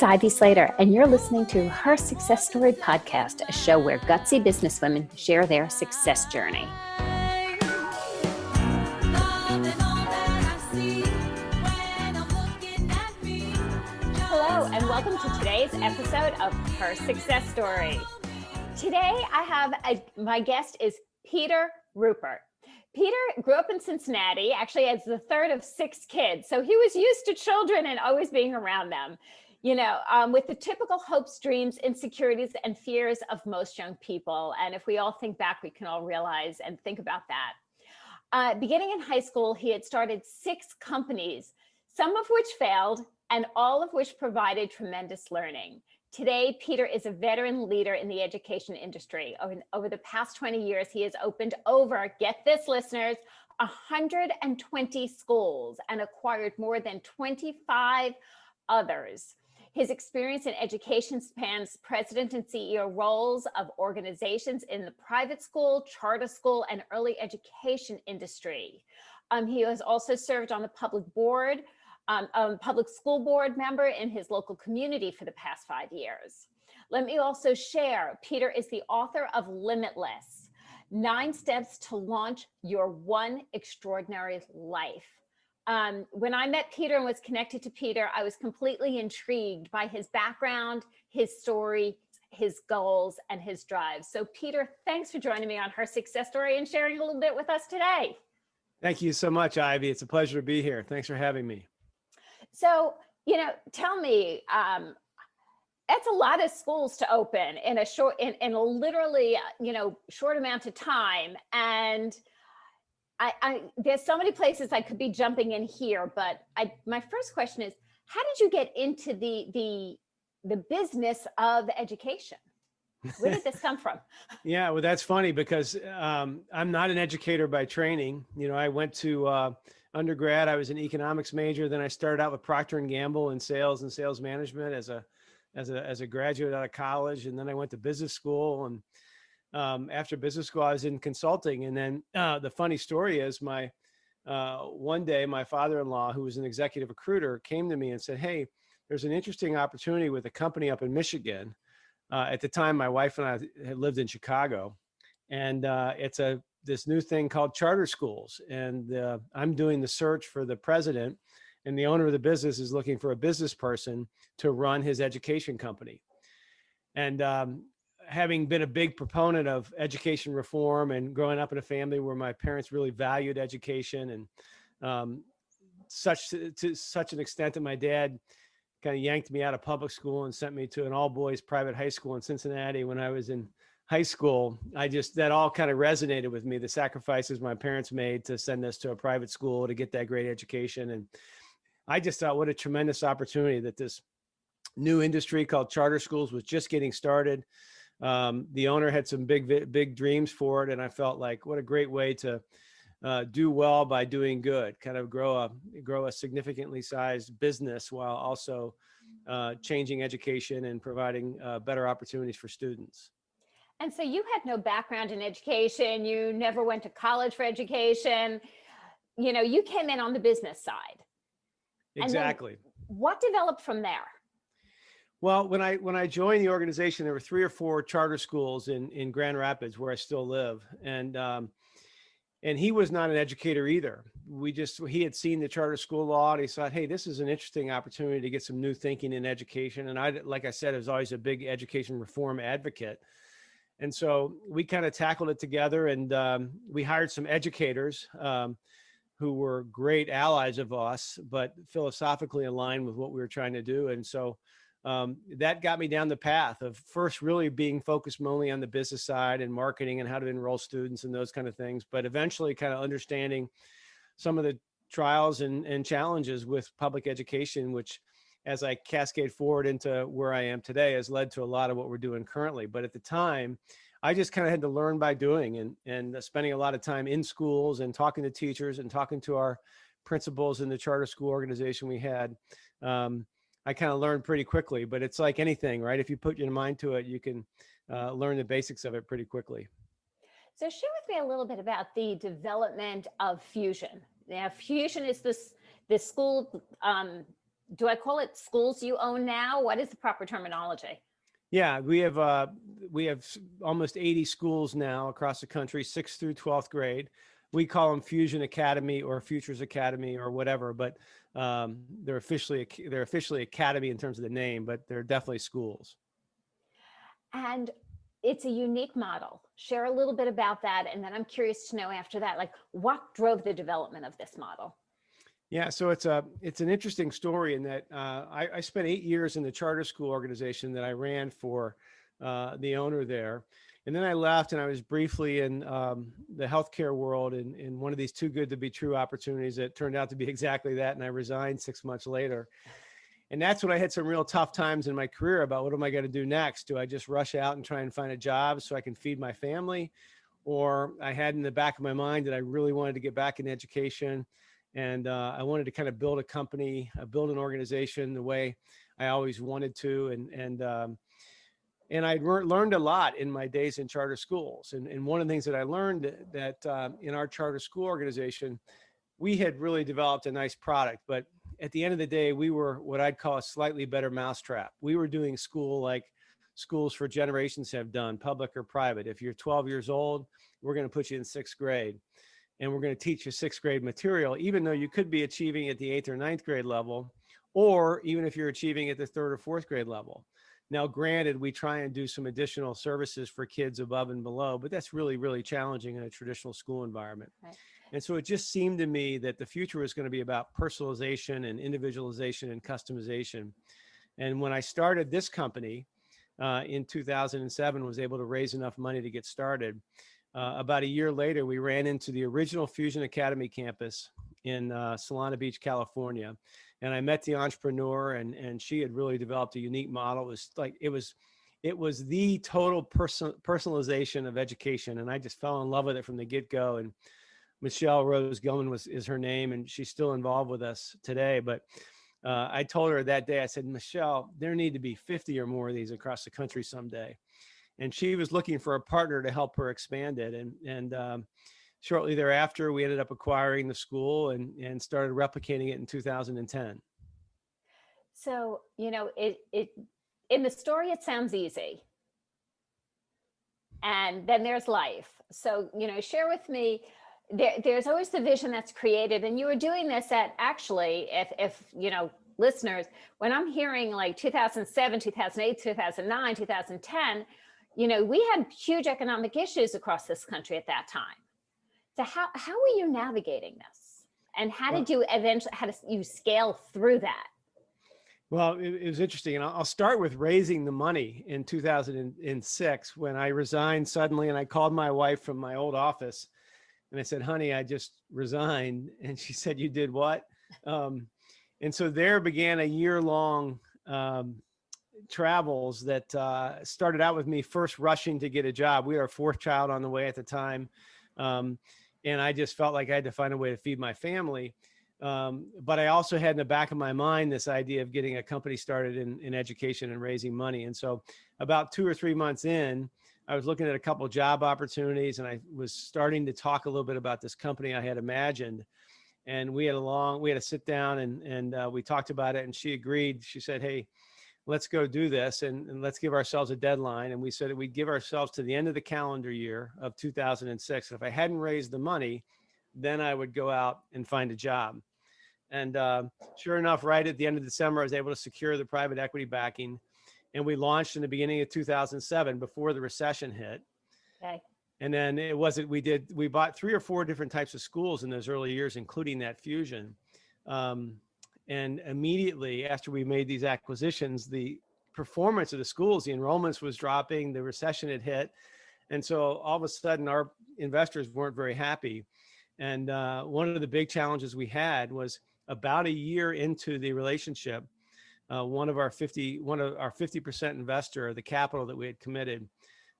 Ivy Slater, and you're listening to Her Success Story Podcast, a show where gutsy businesswomen share their success journey. Hello, and welcome to today's episode of Her Success Story. Today, my guest is Peter Ruppert. Peter grew up in Cincinnati, actually as the third of 6 kids. So he was used to children and always being around them, with the typical hopes, dreams, insecurities, and fears of most young people. And if we all think back, we can all realize and think about that. Beginning in high school, he had started 6 companies, some of which failed and all of which provided tremendous learning. Today, Peter is a veteran leader in the education industry. Over the past 20 years, he has opened over, get this listeners, 120 schools and acquired more than 25 others. His experience in education spans president and CEO roles of organizations in the private school, charter school, and early education industry. He has also served on the public school board member in his local community for the past 5 years. Let me also share, Peter is the author of Limitless, 9 Steps to Launch Your One Extraordinary Life. When I met Peter and was connected to Peter, I was completely intrigued by his background, his story, his goals, and his drive. So Peter, thanks for joining me on Her Success Story and sharing a little bit with us today. Thank you so much, Ivy. It's a pleasure to be here. Thanks for having me. So, tell me, that's a lot of schools to open in a short, in a literally, short amount of time. And there's so many places I could be jumping in here, but my first question is, how did you get into the business of education? Where did this come from? Yeah, well, that's funny because I'm not an educator by training. I went to undergrad. I was an economics major. Then I started out with Procter & Gamble in sales and sales management as a graduate out of college. And then I went to business school. And after business school, I was in consulting. And then the funny story is one day, my father-in-law, who was an executive recruiter, came to me and said, "Hey, there's an interesting opportunity with a company up in Michigan." At the time, my wife and I had lived in Chicago, and it's this new thing called charter schools. And I'm doing the search for the president, and the owner of the business is looking for a business person to run his education company. And having been a big proponent of education reform and growing up in a family where my parents really valued education, and to such an extent that my dad kind of yanked me out of public school and sent me to an all-boys private high school in Cincinnati when I was in high school. That all kind of resonated with me, the sacrifices my parents made to send us to a private school to get that great education. And I just thought, what a tremendous opportunity that this new industry called charter schools was just getting started. The owner had some big dreams for it. And I felt like, what a great way to do well by doing good, kind of grow a significantly sized business while also changing education and providing better opportunities for students. And so you had no background in education. You never went to college for education. You came in on the business side. Exactly. What developed from there? Well, when I joined the organization, there were 3 or 4 charter schools in Grand Rapids, where I still live. And he was not an educator either. He had seen the charter school law, and he thought, hey, this is an interesting opportunity to get some new thinking in education. And like I said, I was always a big education reform advocate. And so we kind of tackled it together, and we hired some educators who were great allies of us, but philosophically aligned with what we were trying to do. And so that got me down the path of first really being focused only on the business side and marketing and how to enroll students and those kind of things, but eventually kind of understanding some of the trials and challenges with public education, which, as I cascade forward into where I am today, has led to a lot of what we're doing currently. But at the time, I just kind of had to learn by doing, and spending a lot of time in schools and talking to teachers and talking to our principals in the charter school organization we had. I kind of learned pretty quickly, but it's like anything, right? If you put your mind to it, you can learn the basics of it pretty quickly. So share with me a little bit about the development of Fusion. Now, Fusion is this school do I call it schools you own now? What is the proper terminology? Yeah, we have almost 80 schools now across the country, 6th through 12th grade. We call them Fusion Academy or Futures Academy or whatever, but they're officially Academy in terms of the name, but they're definitely schools. And it's a unique model. Share a little bit about that. And then I'm curious to know after that, like what drove the development of this model? Yeah, so it's an interesting story in that I spent 8 years in the charter school organization that I ran for the owner there. And then I left and I was briefly in the healthcare world in one of these too good to be true opportunities that turned out to be exactly that. And I resigned 6 months later. And that's when I had some real tough times in my career about what am I going to do next? Do I just rush out and try and find a job so I can feed my family? Or I had in the back of my mind that I really wanted to get back in education. And I wanted to kind of build a company, build an organization the way I always wanted to. And I learned a lot in my days in charter schools. And one of the things that I learned that in our charter school organization, we had really developed a nice product, but at the end of the day, we were what I'd call a slightly better mousetrap. We were doing school like schools for generations have done, public or private. If you're 12 years old, we're going to put you in 6th grade. And we're going to teach you 6th grade material, even though you could be achieving at the 8th or 9th grade level, or even if you're achieving at the 3rd or 4th grade level. Now, granted, we try and do some additional services for kids above and below, but that's really, really challenging in a traditional school environment. Right. And so it just seemed to me that the future was going to be about personalization and individualization and customization. And when I started this company in 2007, was able to raise enough money to get started. About a year later, we ran into the original Fusion Academy campus in Solana Beach, California. And I met the entrepreneur and she had really developed a unique model. It was the total personalization of education. And I just fell in love with it from the get-go. And Michelle Rose Gilman is her name, and she's still involved with us today. But I told her that day, I said, Michelle, there need to be 50 or more of these across the country someday. And she was looking for a partner to help her expand it. And shortly thereafter, we ended up acquiring the school and started replicating it in 2010. So, it in the story, it sounds easy. And then there's life. So, share with me, there's always the vision that's created. And you were doing this at actually, if listeners, when I'm hearing like 2007, 2008, 2009, 2010, we had huge economic issues across this country at that time. So how were you navigating this? And how did you scale through that? Well, it was interesting. And I'll start with raising the money in 2006 when I resigned suddenly. And I called my wife from my old office and I said, honey, I just resigned. And she said, you did what? And so there began a year-long travels that started out with me first rushing to get a job. We had our 4th child on the way at the time. And I just felt like I had to find a way to feed my family. But I also had in the back of my mind this idea of getting a company started in education and raising money. And so about 2 or 3 months in, I was looking at a couple of job opportunities and I was starting to talk a little bit about this company I had imagined. And we had a sit down and we talked about it and she agreed. She said, hey, let's go do this and let's give ourselves a deadline. And we said that we'd give ourselves to the end of the calendar year of 2006. If I hadn't raised the money, then I would go out and find a job. And sure enough, right at the end of December, I was able to secure the private equity backing. And we launched in the beginning of 2007 before the recession hit. Okay. And then we bought 3 or 4 different types of schools in those early years, including that Fusion. And immediately after we made these acquisitions, the performance of the schools, the enrollments was dropping, the recession had hit. And so all of a sudden our investors weren't very happy. And one of the big challenges we had was about a year into the relationship, one of our 50% investor, the capital that we had committed,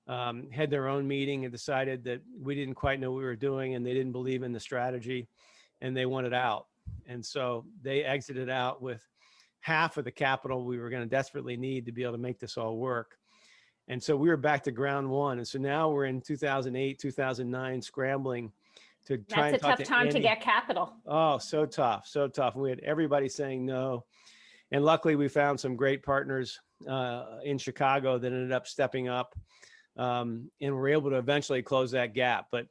had their own meeting and decided that we didn't quite know what we were doing and they didn't believe in the strategy and they wanted out. And so they exited out with half of the capital we were going to desperately need to be able to make this all work. And so we were back to ground one. And so now we're in 2008, 2009, scrambling to try and talk to That's a tough time to get capital. Oh, so tough, so tough. We had everybody saying no. And luckily we found some great partners in Chicago that ended up stepping up, and were able to eventually close that gap. But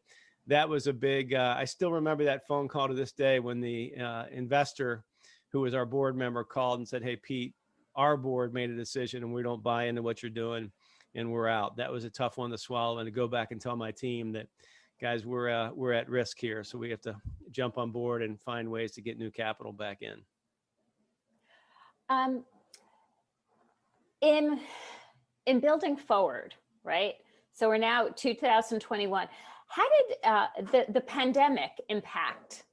that was a big, I still remember that phone call to this day when the investor, who was our board member, called and said, "Hey, Pete, our board made a decision and we don't buy into what you're doing and we're out." That was a tough one to swallow, and to go back and tell my team that, guys, we're at risk here. So we have to jump on board and find ways to get new capital back in. In building forward, right? So we're now 2021. How did the pandemic impact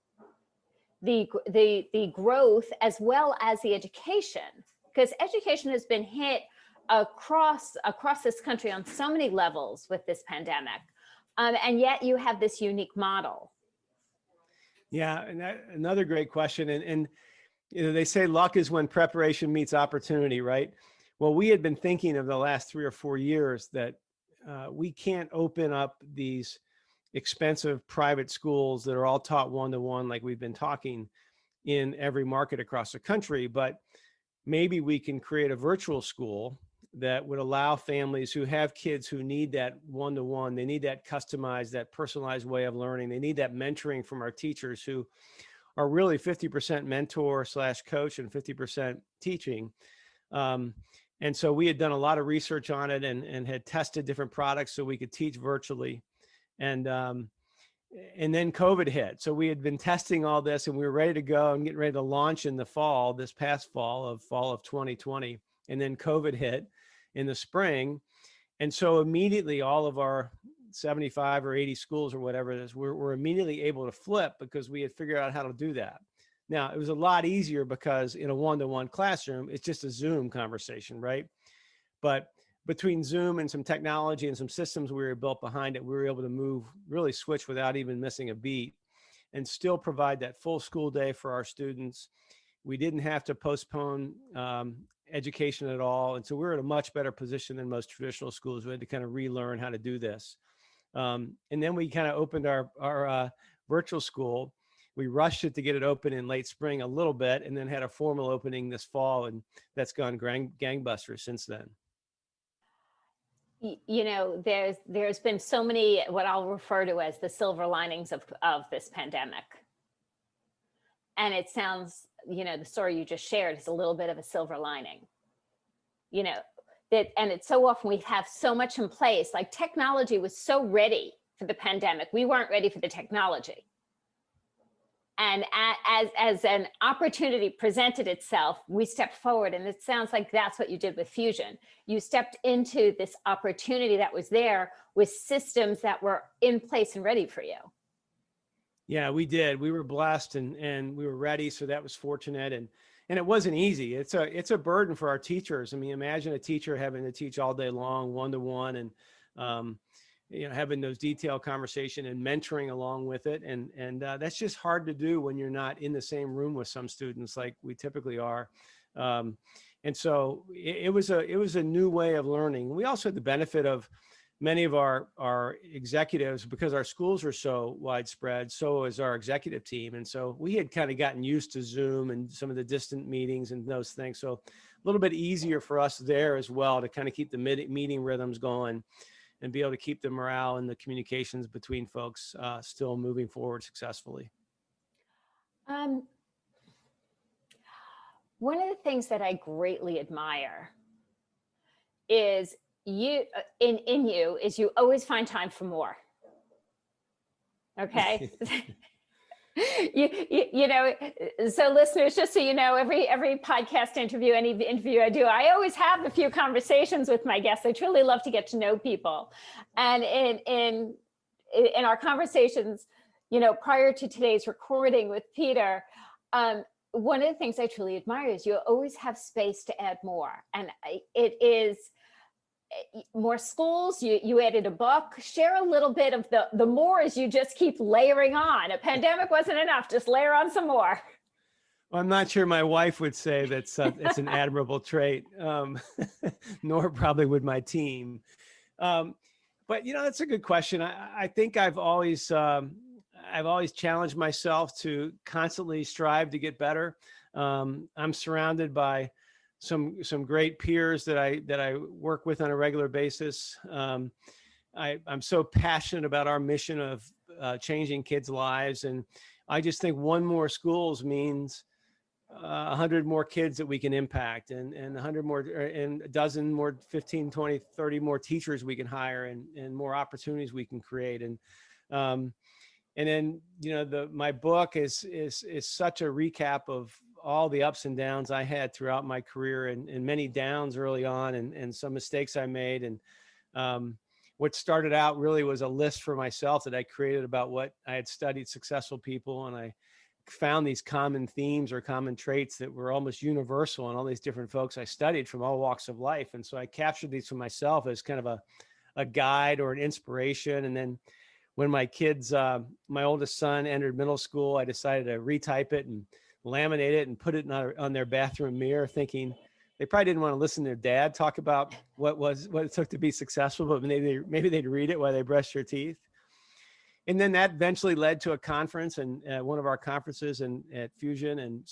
the growth as well as the education? Because education has been hit across this country on so many levels with this pandemic, and yet you have this unique model. Yeah, and another great question. And they say luck is when preparation meets opportunity, right? Well, we had been thinking of the last 3 or 4 years that we can't open up these expensive private schools that are all taught one-to-one, like we've been talking, in every market across the country. But maybe we can create a virtual school that would allow families who have kids who need that one-to-one, they need that customized, that personalized way of learning. They need that mentoring from our teachers, who are really 50% mentor / coach and 50% teaching. And so we had done a lot of research on it and had tested different products so we could teach virtually. And then COVID hit. So we had been testing all this and we were ready to go and getting ready to launch in the fall, this past fall of 2020. And then COVID hit in the spring. And so immediately all of our 75 or 80 schools or whatever it is, we're immediately able to flip, because we had figured out how to do that. Now, it was a lot easier because in a one-to-one classroom, it's just a Zoom conversation, right? But between Zoom and some technology and some systems we were built behind it, we were able to really switch without even missing a beat and still provide that full school day for our students. We didn't have to postpone education at all. And so we're in a much better position than most traditional schools. We had to kind of relearn how to do this. And then we kind of opened our virtual school. We rushed it to get it open in late spring a little bit, and then had a formal opening this fall, and that's gone gangbusters since then. You know, there's been so many, what I'll refer to as the silver linings of this pandemic. And it sounds, the story you just shared is a little bit of a silver lining, and it's so often we have so much in place. Like, technology was so ready for the pandemic. We weren't ready for the technology. And as an opportunity presented itself, we stepped forward. And it sounds like that's what you did with Fusion. You stepped into this opportunity that was there with systems that were in place and ready for you. Yeah, we did. We were blessed and we were ready. So that was fortunate. And it wasn't easy. It's a burden for our teachers. I mean, imagine a teacher having to teach all day long, one-to-one, and having those detailed conversation and mentoring along with it. And that's just hard to do when you're not in the same room with some students like we typically are. And so it was a new way of learning. We also had the benefit of many of our executives, because our schools are so widespread, so is our executive team. And so we had kind of gotten used to Zoom and some of the distant meetings and those things. So a little bit easier for us there as well to kind of keep the meeting rhythms going and be able to keep the morale and the communications between folks still moving forward successfully. One of the things that I greatly admire is you always find time for more. Okay. So listeners, just so you know, every podcast interview, any interview I do, I always have a few conversations with my guests. I truly love to get to know people. And in our conversations, prior to today's recording with Peter, one of the things I truly admire is you always have space to add more. And it is more schools, you added a book. Share a little bit of the more as you just keep layering on. A pandemic wasn't enough, just layer on some more. Well, I'm not sure my wife would say that's it's an admirable trait, nor probably would my team. But that's a good question. I think I've always challenged myself to constantly strive to get better. I'm surrounded by some great peers that I work with on a regular basis. I'm so passionate about our mission of changing kids' lives, and I just think one more schools means 100 more kids that we can impact, and 100 more, and a dozen more, 15, 20, 30 more teachers we can hire, and more opportunities we can create. Um, and then, my book is such a recap of all the ups and downs I had throughout my career, and many downs early on, and some mistakes I made. And what started out really was a list for myself that I created about what I had studied successful people, and I found these common themes or common traits that were almost universal in all these different folks I studied from all walks of life. And so I captured these for myself as kind of a guide or an inspiration. And then when my kids, my oldest son entered middle school, I decided to retype it and laminate it and put it on their bathroom mirror, thinking they probably didn't want to listen to their dad talk about what it took to be successful, but maybe they'd read it while they brushed their teeth. And then that eventually led to a conference, and one of our conferences at Fusion, and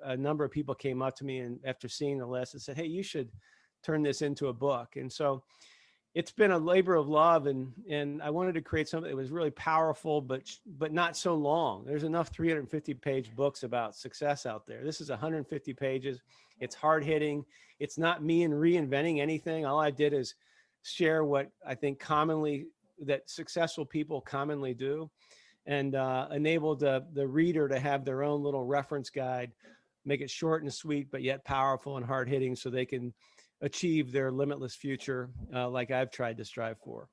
a number of people came up to me and after seeing the list and said, "Hey, you should turn this into a book." And so it's been a labor of love, and I wanted to create something that was really powerful, but not so long. There's enough 350-page books about success out there. This is 150 pages. It's hard hitting. It's not me reinventing anything. All I did is share what I think that successful people commonly do, and enable the reader to have their own little reference guide, make it short and sweet, but yet powerful and hard hitting, so they can achieve their limitless future like I've tried to strive for.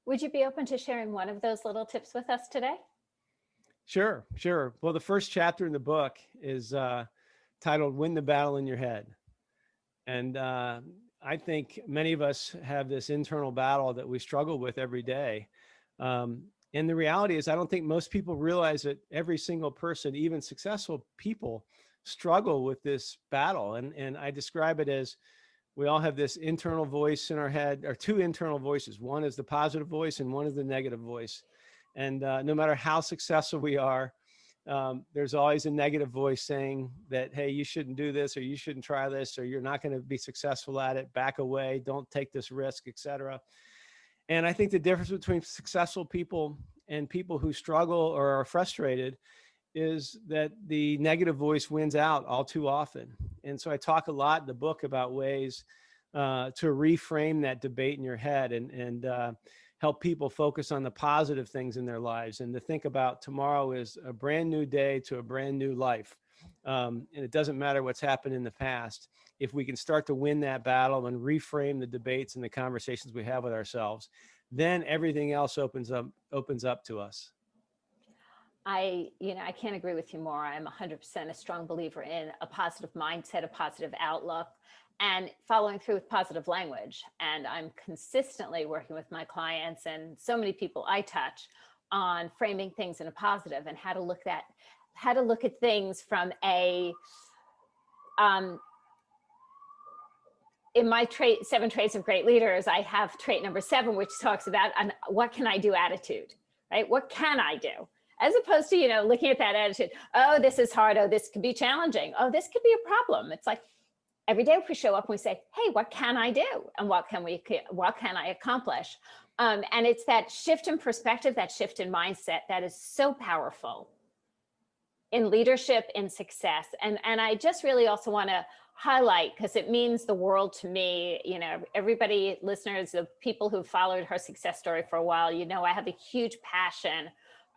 Would you be open to sharing one of those little tips with us today? Sure. Well, the first chapter in the book is titled "Win the Battle in Your Head." And I think many of us have this internal battle that we struggle with every day. And the reality is, I don't think most people realize that every single person, even successful people, struggle with this battle. And I describe it as we all have this internal voice in our head, or two internal voices. One is the positive voice and one is the negative voice. And no matter how successful we are, there's always a negative voice saying that, hey, you shouldn't do this, or you shouldn't try this, or you're not going to be successful at it, back away, don't take this risk, etc. And I think the difference between successful people and people who struggle or are frustrated is that the negative voice wins out all too often. And so I talk a lot in the book about ways to reframe that debate in your head, and help people focus on the positive things in their lives, and to think about tomorrow is a brand new day to a brand new life. And it doesn't matter what's happened in the past. If we can start to win that battle and reframe the debates and the conversations we have with ourselves, then everything else opens up to us. I can't agree with you more. I'm 100% a strong believer in a positive mindset, a positive outlook, and following through with positive language. And I'm consistently working with my clients and so many people I touch on framing things in a positive, and how to look at things from in my 7 traits of great leaders, I have trait number 7, which talks about what can I do attitude, right? What can I do? As opposed to, looking at that attitude, oh, this is hard. Oh, this could be challenging. Oh, this could be a problem. It's like every day we show up and we say, hey, what can I do? And what can I accomplish? And it's that shift in perspective, that shift in mindset that is so powerful in leadership, in success. And I just really also want to highlight, because it means the world to me, everybody, listeners, the people who've followed her success story for a while, I have a huge passion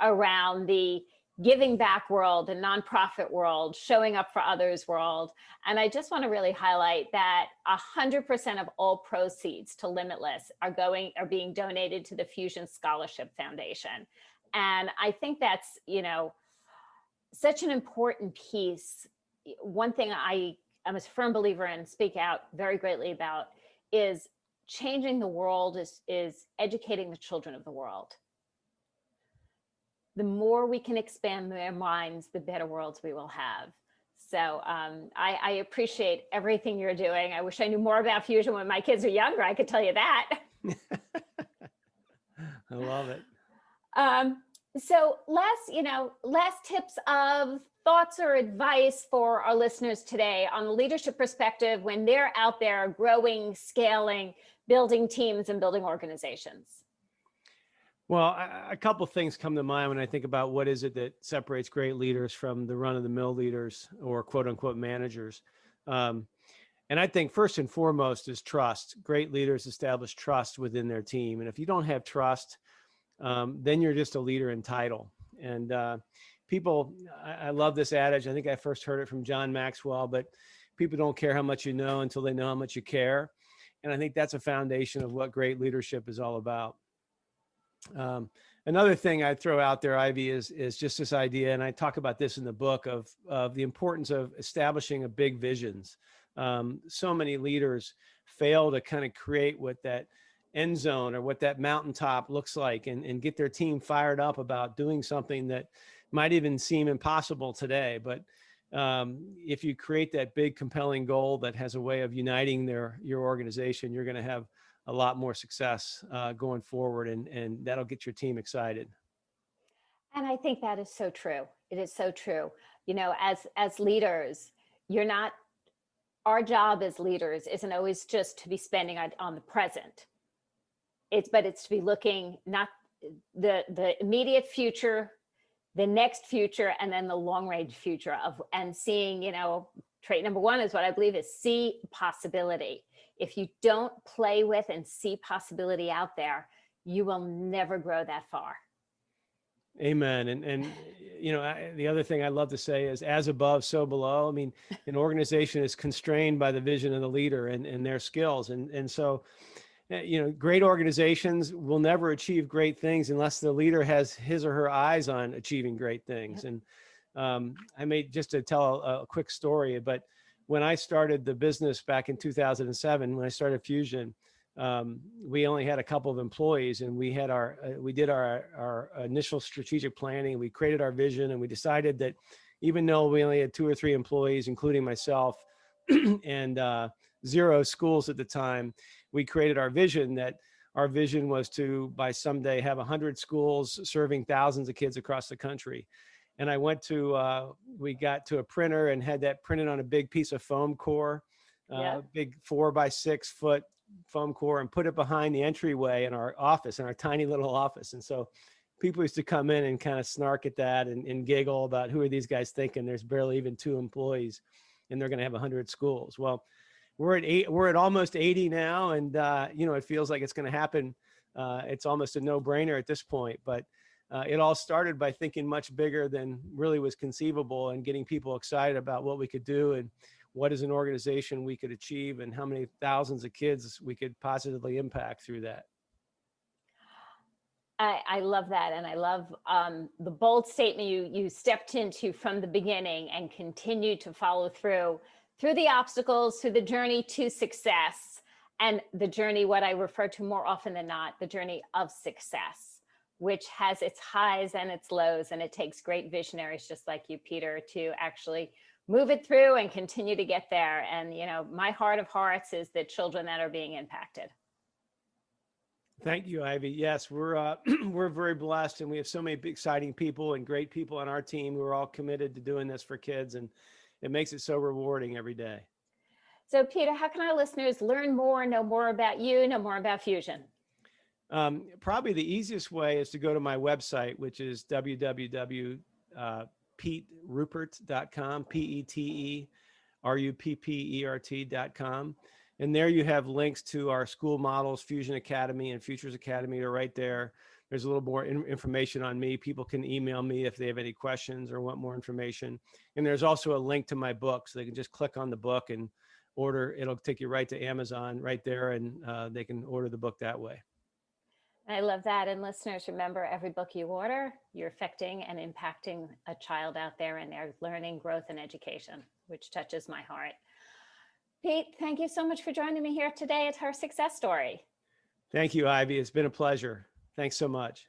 around the giving back world, the nonprofit world, showing up for others world. And I just want to really highlight that 100% of all proceeds to Limitless are being donated to the Fusion Scholarship Foundation. And I think that's, such an important piece. One thing I'm a firm believer in, speak out very greatly about, is changing the world is educating the children of the world. The more we can expand their minds, the better worlds we will have. So I appreciate everything you're doing. I wish I knew more about Fusion when my kids are younger. I could tell you that. I love it. So less tips of thoughts or advice for our listeners today on a leadership perspective when they're out there growing, scaling, building teams and building organizations. Well, a couple things come to mind when I think about what is it that separates great leaders from the run-of-the-mill leaders or quote unquote managers. And I think first and foremost is trust. Great leaders establish trust within their team. And if you don't have trust, then you're just a leader in title. And people, I love this adage. I think I first heard it from John Maxwell, but people don't care how much you know until they know how much you care. And I think that's a foundation of what great leadership is all about. Another thing I'd throw out there, Ivy, is just this idea, and I talk about this in the book, of the importance of establishing a big visions. So many leaders fail to kind of create what that end zone or what that mountaintop looks like and get their team fired up about doing something that might even seem impossible today. But if you create that big, compelling goal that has a way of uniting your organization, you're going to have a lot more success going forward, and that'll get your team excited. And I think that is so true. It is so true. As leaders, our job as leaders isn't always just to be spending on the present. But it's to be looking not the immediate future, the next future, and then the long range future and seeing, trait number one is what I believe is see possibility. If you don't play with and see possibility out there, you will never grow that far. Amen. And the other thing I love to say is as above, so below. I mean, an organization is constrained by the vision of the leader and their skills. And so, great organizations will never achieve great things unless the leader has his or her eyes on achieving great things. Yep. And I made, just to tell a quick story, but when I started the business back in 2007, when I started Fusion, we only had a couple of employees, and we did our initial strategic planning. We created our vision, and we decided that even though we only had 2 or 3 employees, including myself, and 0 schools at the time, we created our vision that our vision was to, by someday, have 100 schools serving thousands of kids across the country. And I we got to a printer and had that printed on a big piece of foam core, big 4 by 6 foot foam core, and put it behind the entryway in our office, in our tiny little office. And so people used to come in and kind of snark at that and giggle about, who are these guys thinking? There's barely even 2 employees and they're going to have 100 schools. Well, we're at almost 80 now. And, it feels like it's going to happen. It's almost a no-brainer at this point, but it all started by thinking much bigger than really was conceivable and getting people excited about what we could do and what as an organization we could achieve and how many thousands of kids we could positively impact through that. I love that. And I love the bold statement you stepped into from the beginning and continue to follow through the obstacles, through the journey to success, and the journey, what I refer to more often than not, the journey of success, which has its highs and its lows. And it takes great visionaries just like you, Peter, to actually move it through and continue to get there. And, my heart of hearts is the children that are being impacted. Thank you, Ivy. Yes, we're very blessed, and we have so many exciting people and great people on our team who are all committed to doing this for kids, and it makes it so rewarding every day. So, Peter, how can our listeners learn more, know more about you, know more about Fusion? Probably the easiest way is to go to my website, which is www.peteruppert.com, PeteRuppert.com. And there you have links to our school models, Fusion Academy and Futures Academy are right there. There's a little more information on me. People can email me if they have any questions or want more information. And there's also a link to my book, so they can just click on the book and order. It'll take you right to Amazon right there, and they can order the book that way. I love that. And listeners, remember, every book you order, you're affecting and impacting a child out there in their learning, growth, and education, which touches my heart. Pete, thank you so much for joining me here today at Her Success Story. Thank you, Ivy. It's been a pleasure. Thanks so much.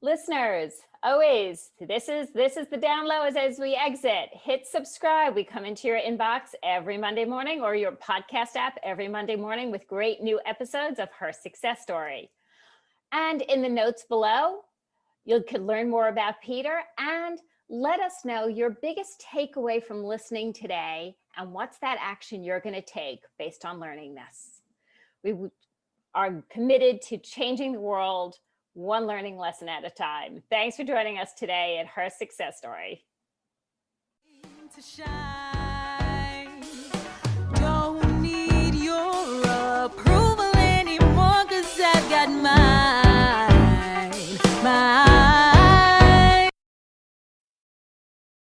Listeners, always, this is the down low as we exit. Hit subscribe. We come into your inbox every Monday morning, or your podcast app every Monday morning, with great new episodes of Her Success Story. And in the notes below, You could learn more about Peter and let us know your biggest takeaway from listening today and what's that action you're going to take based on learning this. We are committed to changing the world one learning lesson at a time. Thanks for joining us today at Her Success Story. To shine.